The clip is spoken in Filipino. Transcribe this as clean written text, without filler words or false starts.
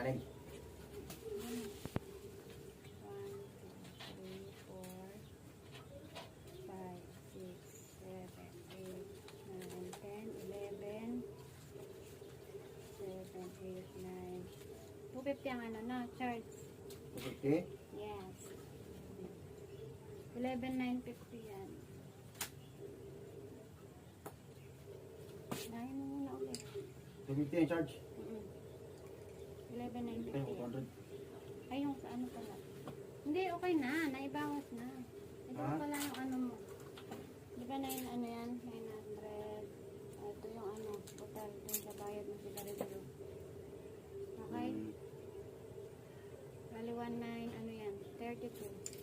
Kanin. 250 ang ano na, charge. 250? Yes. 11,950 yan. Dahil mo muna ulit. 250 ang charge? 11,950. Ay, yung sa ano pala. Hindi, okay na. Naibawas na. Ito pala yung ano mo. Di ba na yung ano yan? 900. Ito yung ano, total. Ito yung kabayad mo sa Garibalo. Okay? Bali 19, ano yan? 32.